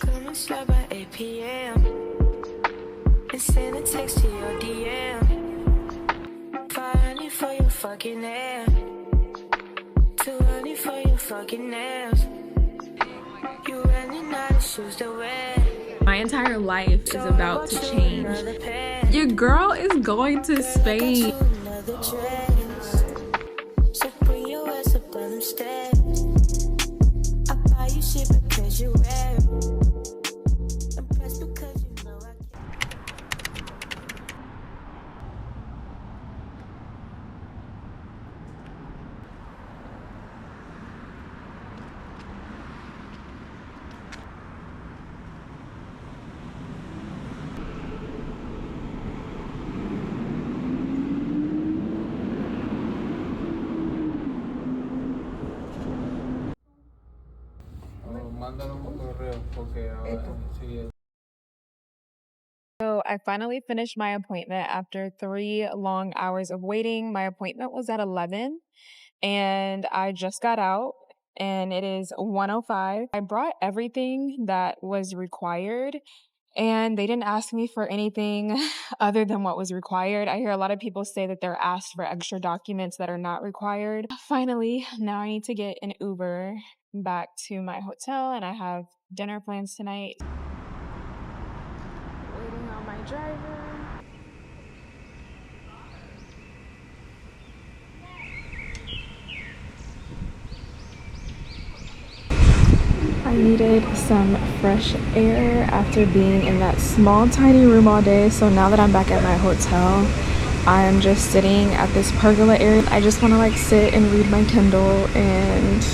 Come and slide by 8 p.m. and send a text to your DM. 500 for your fucking hair, 200 for your fucking nails. You running out of shoes to wear. My entire life is about to change. Your girl is going to Spain. So bring your ass up down them stairs. I buy you shit because you wear it. Impressed because you know I can. Mándale un correo porque ahora sí. So I finally finished my appointment after 3 long hours of waiting. My appointment was at 11 and I just got out and it is 1:05. I brought everything that was required and they didn't ask me for anything other than what was required. I hear a lot of people say that they're asked for extra documents that are not required. Finally, now I need to get an Uber back to my hotel and I have dinner plans tonight. Waiting on my driver. I needed some fresh air after being in that small tiny room all day, so now that I'm back at my hotel, I'm just sitting at this pergola area. I just want to like sit and read my Kindle and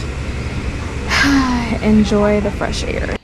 enjoy the fresh air.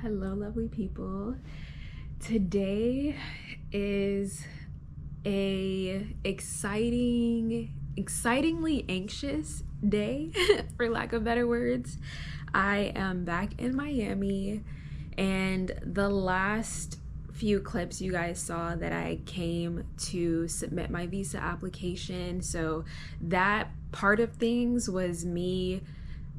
Hello, lovely people. Today is a excitingly anxious day, for lack of better words. I am back in Miami, and the last few clips you guys saw that I came to submit my visa application. So that part of things was me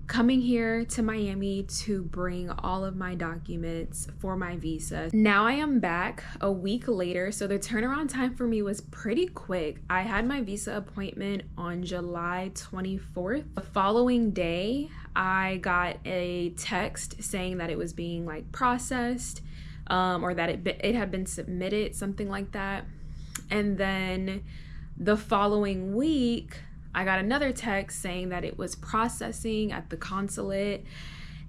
coming here to Miami to bring all of my documents for my visa. Now I am back a week later, so the turnaround time for me was pretty quick. I had my visa appointment on July 24th. The following day, I got a text saying that it was being like processed, or that it had been submitted, something like that. And then the following week, I got another text saying that it was processing at the consulate,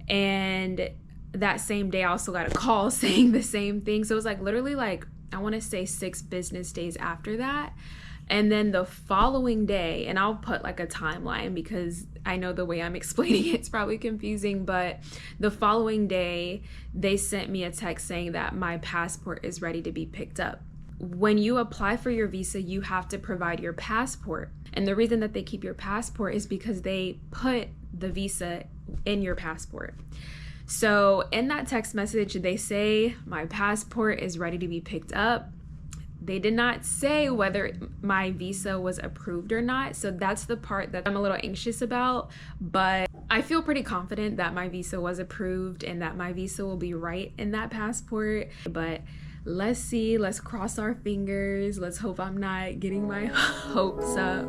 and that same day I also got a call saying the same thing. So it was like literally like, I want to say 6 business days after that. And then the following day, and I'll put like a timeline because I know the way I'm explaining it's probably confusing, but the following day they sent me a text saying that my passport is ready to be picked up. When you apply for your visa, you have to provide your passport. And the reason that they keep your passport is because they put the visa in your passport. So in that text message, they say my passport is ready to be picked up. They did not say whether my visa was approved or not. So that's the part that I'm a little anxious about. But I feel pretty confident that my visa was approved and that my visa will be right in that passport. But let's see, let's cross our fingers. Let's hope I'm not getting my hopes up.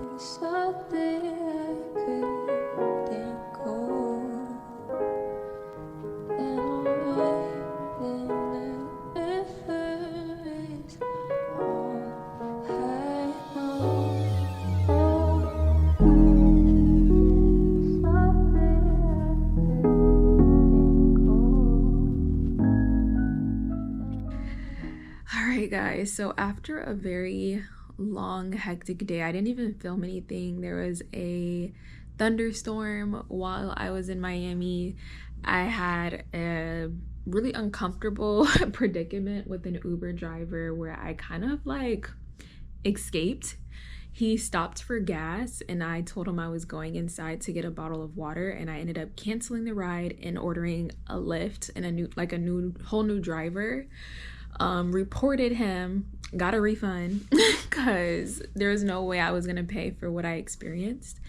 Alright guys, so after a very long, hectic day. I didn't even film anything. There was a thunderstorm while I was in Miami. I had a really uncomfortable predicament with an Uber driver where I kind of like escaped. He stopped for gas and I told him I was going inside to get a bottle of water, and I ended up canceling the ride and ordering a Lyft and a whole new driver. Reported him, got a refund because there was no way I was gonna pay for what I experienced.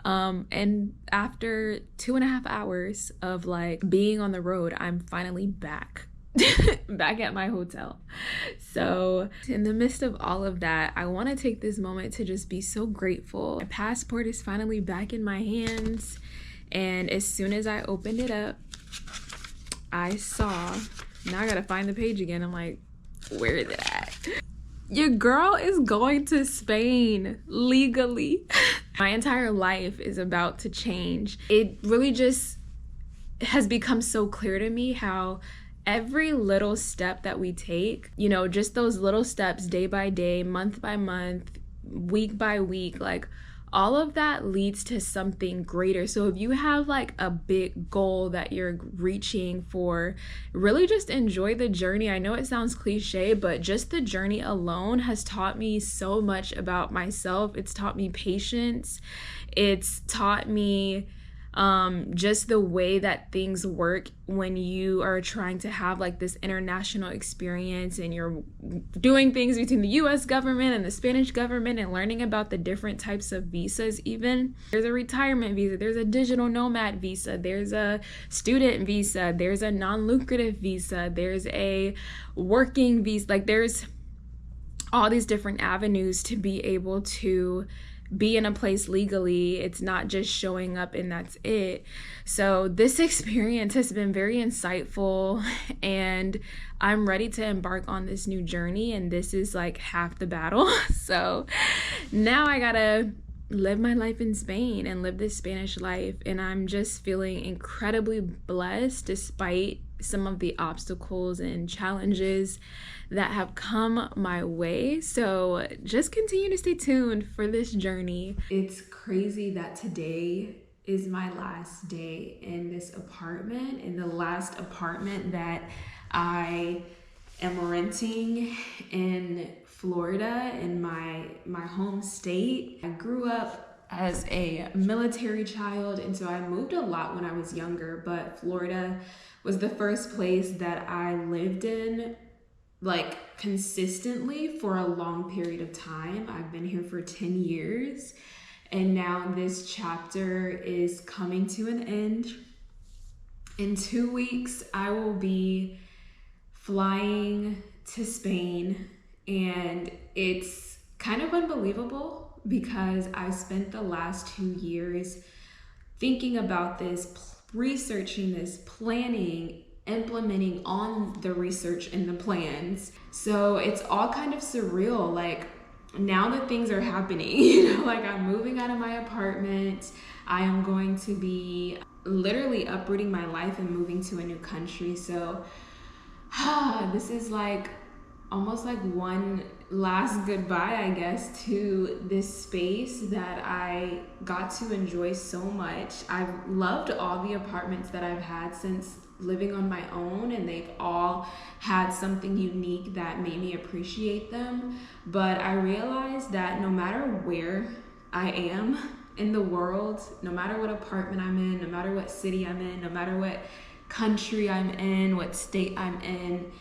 And after 2.5 hours of like being on the road, I'm finally back at my hotel. So in the midst of all of that, I want to take this moment to just be so grateful. My passport is finally back in my hands, and as soon as I opened it up, I saw, now I gotta find the page again. I'm like, where is it at? Your girl is going to Spain legally. My entire life is about to change. It really just has become so clear to me how every little step that we take, you know, just those little steps day by day, month by month, week by week, like all of that leads to something greater. So if you have like a big goal that you're reaching for, really just enjoy the journey. I know it sounds cliche, but just the journey alone has taught me so much about myself. It's taught me patience. It's taught me just the way that things work when you are trying to have like this international experience and you're doing things between the US government and the Spanish government and learning about the different types of visas. Even there's a retirement visa, there's a digital nomad visa, there's a student visa, there's a non-lucrative visa, there's a working visa. Like there's all these different avenues to be able to be in a place legally. It's not just showing up and that's it. So this experience has been very insightful, and I'm ready to embark on this new journey, and this is like half the battle. So now I gotta live my life in Spain and live this Spanish life, and I'm just feeling incredibly blessed despite some of the obstacles and challenges that have come my way. So just continue to stay tuned for this journey. It's crazy that today is my last day in this apartment, in the last apartment that I am renting in Florida, in my home state. I grew up as a military child, and so I moved a lot when I was younger, but Florida was the first place that I lived in like consistently for a long period of time. I've been here for 10 years, and now this chapter is coming to an end. In 2 weeks, I will be flying to Spain, and it's kind of unbelievable because I've spent the last 2 years thinking about this, researching this, planning, implementing on the research and the plans. So it's all kind of surreal. Like now that things are happening, you know, like I'm moving out of my apartment. I am going to be literally uprooting my life and moving to a new country. So this is like almost like one last goodbye, I guess, to this space that I got to enjoy so much. I've loved all the apartments that I've had since living on my own, and they've all had something unique that made me appreciate them. But I realized that no matter where I am in the world, no matter what apartment I'm in, no matter what city I'm in, no matter what country I'm in, what state I'm in,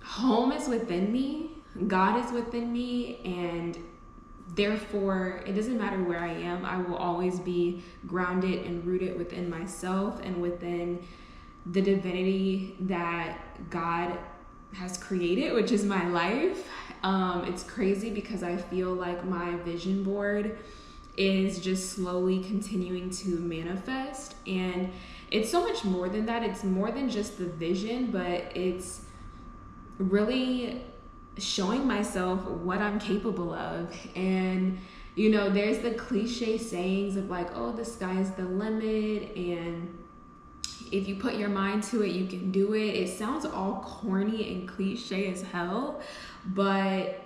home is within me, God is within me, and therefore it doesn't matter where I am, I will always be grounded and rooted within myself and within the divinity that God has created, which is my life. It's crazy because I feel like my vision board is just slowly continuing to manifest, and it's so much more than that. It's more than just the vision, but it's really showing myself what I'm capable of. And you know, there's the cliche sayings of like, oh, the sky is the limit, and if you put your mind to it, you can do it. It sounds all corny and cliche as hell, but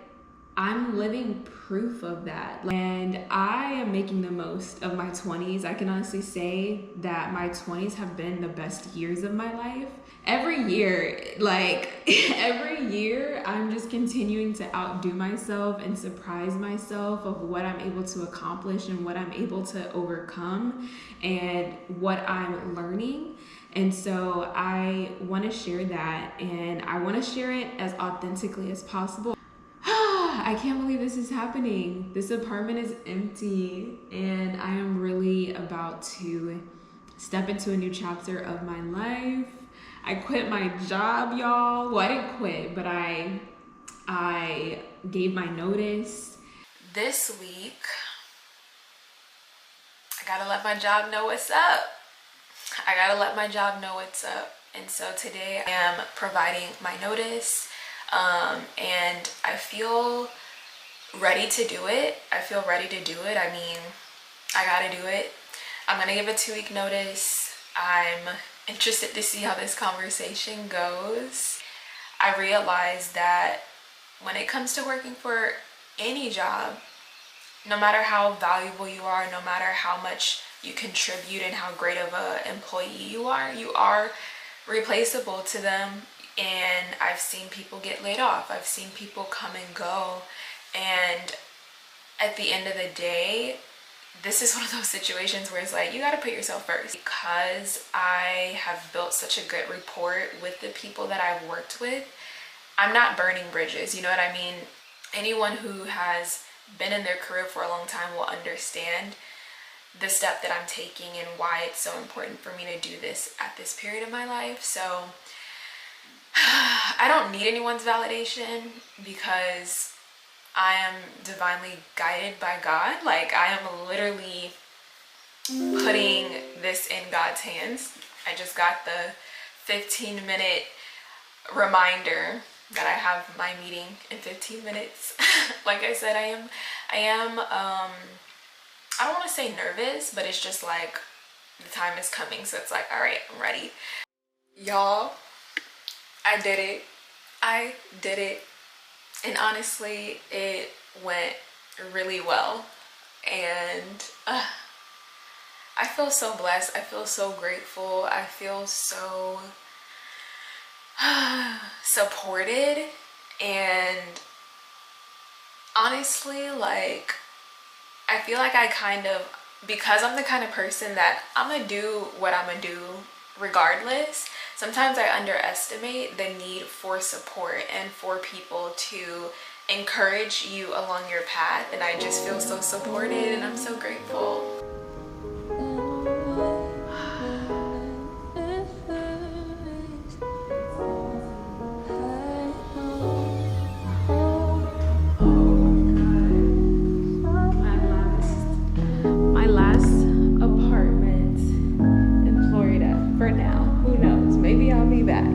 I'm living proof of that. And I am making the most of my 20s. I can honestly say that my 20s have been the best years of my life. Every year, every year, I'm just continuing to outdo myself and surprise myself of what I'm able to accomplish and what I'm able to overcome and what I'm learning. And so I want to share that, and I want to share it as authentically as possible. I can't believe this is happening. This apartment is empty, and I am really about to step into a new chapter of my life. I quit my job, y'all. Well, I didn't quit, but I gave my notice. This week, I gotta let my job know what's up. And so today I am providing my notice, and I feel ready to do it. I mean, I gotta do it. I'm gonna give a 2-week notice. I'm interested to see how this conversation goes. I realize that when it comes to working for any job, no matter how valuable you are, no matter how much you contribute and how great of an employee you are replaceable to them. And I've seen people get laid off. I've seen people come and go. And at the end of the day, this is one of those situations where it's like, you got to put yourself first. Because I have built such a good rapport with the people that I've worked with, I'm not burning bridges, you know what I mean? Anyone who has been in their career for a long time will understand the step that I'm taking and why it's so important for me to do this at this period of my life. So I don't need anyone's validation because I am divinely guided by God. Like, I am literally putting this in God's hands. I just got the 15-minute reminder that I have my meeting in 15 minutes. Like I said, I am I don't want to say nervous, but it's just like the time is coming. So it's like, all right, I'm ready. Y'all, I did it. And honestly, it went really well. And I feel so blessed. I feel so grateful. I feel so supported. And honestly, like, I feel like because I'm the kind of person that I'm gonna do what I'm gonna do regardless. Sometimes I underestimate the need for support and for people to encourage you along your path, and I just feel so supported, and I'm so grateful. My last apartment in Florida for now. Who knows? Maybe I'll be back.